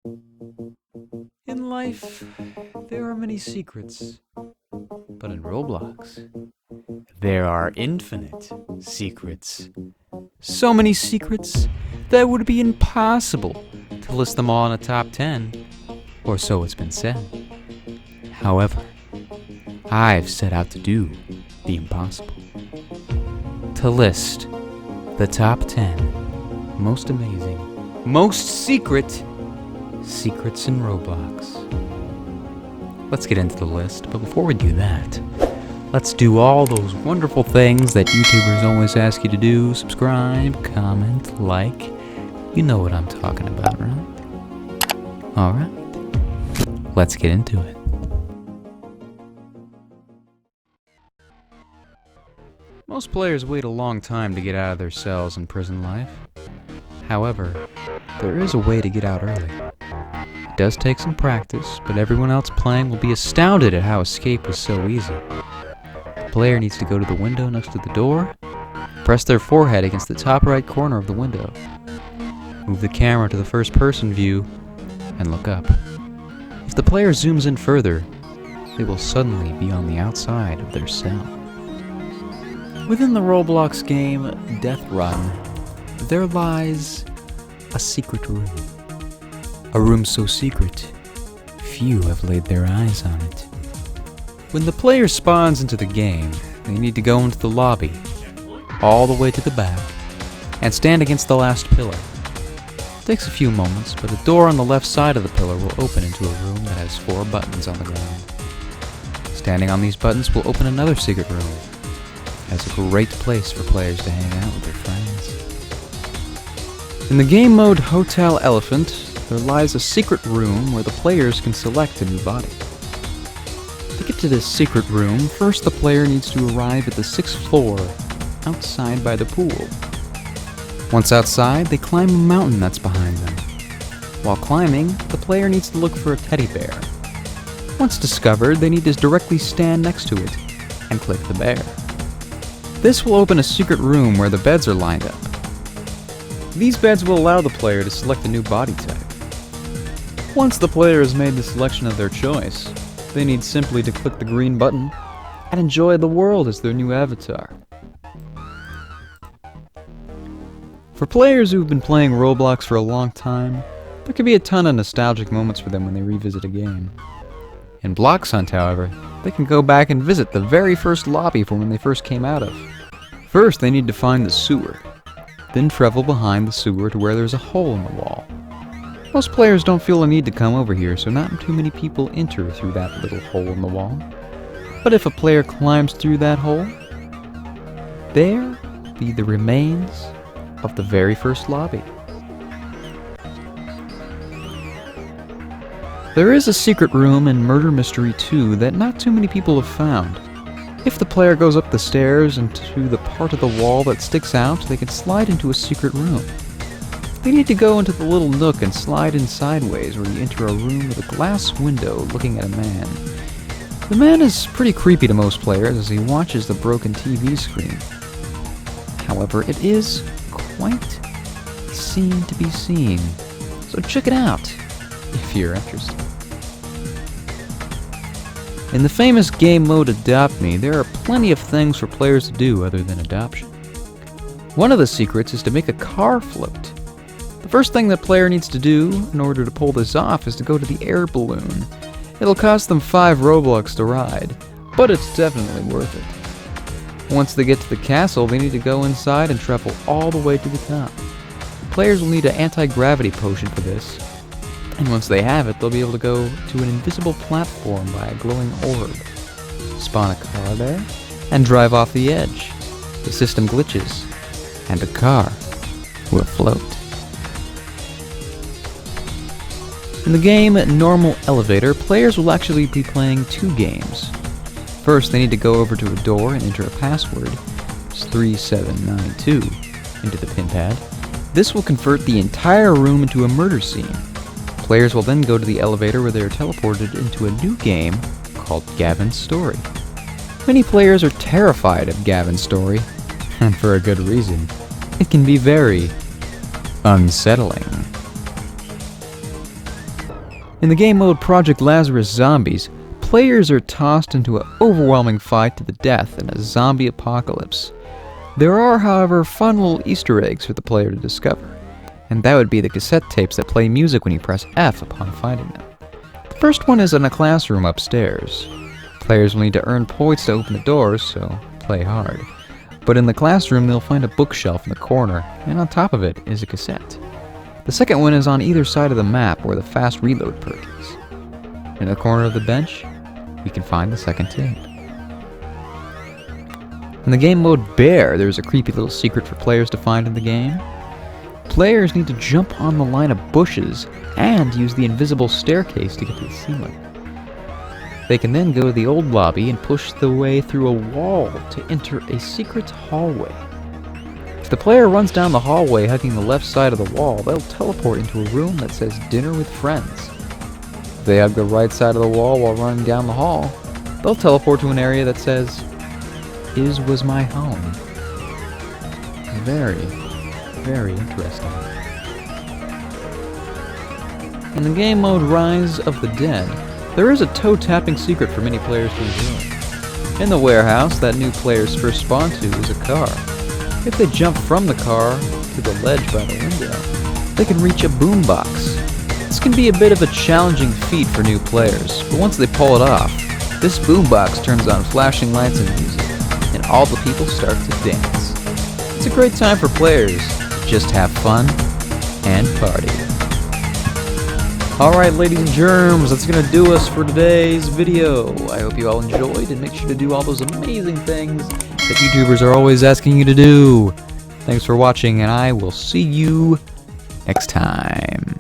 In life, there are many secrets, but in Roblox, there are infinite secrets. So many secrets that it would be impossible to list them all in a top 10, or so it's been said. However, I've set out to do the impossible. To list the top 10 most amazing, most secret secrets in Roblox. Let's get into the list, but before we do that, let's do all those wonderful things that YouTubers always ask you to do. Subscribe, comment, like. You know what I'm talking about, right? Alright, let's get into it. Most players wait a long time to get out of their cells in prison life. However, there is a way to get out early. It does take some practice, but everyone else playing will be astounded at how escape is so easy. The player needs to go to the window next to the door, press their forehead against the top right corner of the window, move the camera to the first person view, and look up. If the player zooms in further, they will suddenly be on the outside of their cell. Within the Roblox game Death Run, there lies a secret room. A room so secret, few have laid their eyes on it. When the player spawns into the game, they need to go into the lobby, all the way to the back, and stand against the last pillar. It takes a few moments, but a door on the left side of the pillar will open into a room that has 4 buttons on the ground. Standing on these buttons will open another secret room. It's a great place for players to hang out with their friends. In the game mode Hotel Elephant, there lies a secret room where the players can select a new body. To get to this secret room, first the player needs to arrive at the 6th floor, outside by the pool. Once outside, they climb a mountain that's behind them. While climbing, the player needs to look for a teddy bear. Once discovered, they need to directly stand next to it and click the bear. This will open a secret room where the beds are lined up. These beds will allow the player to select a new body type. Once the player has made the selection of their choice, they need simply to click the green button and enjoy the world as their new avatar. For players who've been playing Roblox for a long time, there can be a ton of nostalgic moments for them when they revisit a game. In Blox Hunt, however, they can go back and visit the very first lobby from when they first came out of. First, they need to find the sewer, then travel behind the sewer to where there's a hole in the wall. Most players don't feel a need to come over here, so not too many people enter through that little hole in the wall. But if a player climbs through that hole, there be the remains of the very first lobby. There is a secret room in Murder Mystery 2 that not too many people have found. If the player goes up the stairs and to the part of the wall that sticks out, they can slide into a secret room. They need to go into the little nook and slide in sideways where you enter a room with a glass window looking at a man. The man is pretty creepy to most players as he watches the broken TV screen. However, it is quite a scene to be seen, so check it out if you're interested. In the famous game mode Adopt Me, there are plenty of things for players to do other than adoption. One of the secrets is to make a car float. The first thing the player needs to do in order to pull this off is to go to the air balloon. It'll cost them 5 Robux to ride, but it's definitely worth it. Once they get to the castle, they need to go inside and travel all the way to the top. Players will need an anti-gravity potion for this, and once they have it, they'll be able to go to an invisible platform by a glowing orb, spawn a car there, and drive off the edge. The system glitches, and the car will float. In the game Normal Elevator, players will actually be playing 2 games. First, they need to go over to a door and enter a password, 3792, into the pin pad. This will convert the entire room into a murder scene. Players will then go to the elevator where they are teleported into a new game called Gavin's Story. Many players are terrified of Gavin's Story, and for a good reason. It can be very unsettling. In the game mode Project Lazarus Zombies, players are tossed into an overwhelming fight to the death in a zombie apocalypse. There are, however, fun little Easter eggs for the player to discover, and that would be the cassette tapes that play music when you press F upon finding them. The first one is in a classroom upstairs. Players will need to earn points to open the doors, so play hard. But in the classroom, they'll find a bookshelf in the corner, and on top of it is a cassette. The second one is on either side of the map where the fast reload perk is. In the corner of the bench, we can find the second tape. In the game mode Bear, there's a creepy little secret for players to find in the game. Players need to jump on the line of bushes and use the invisible staircase to get to the ceiling. They can then go to the old lobby and push their way through a wall to enter a secret hallway. If the player runs down the hallway hugging the left side of the wall, they'll teleport into a room that says Dinner with Friends. If they hug the right side of the wall while running down the hall, they'll teleport to an area that says His Was My Home. Very, very interesting. In the game mode Rise of the Dead, there is a toe-tapping secret for many players to enjoy. In the warehouse that new players first spawn to is a car. If they jump from the car to the ledge by the window, they can reach a boombox. This can be a bit of a challenging feat for new players, but once they pull it off, this boombox turns on flashing lights and music, and all the people start to dance. It's a great time for players to just have fun and party. Alright, ladies and germs, that's gonna do us for today's video. I hope you all enjoyed, and make sure to do all those amazing things that YouTubers are always asking you to do. Thanks for watching, and I will see you next time.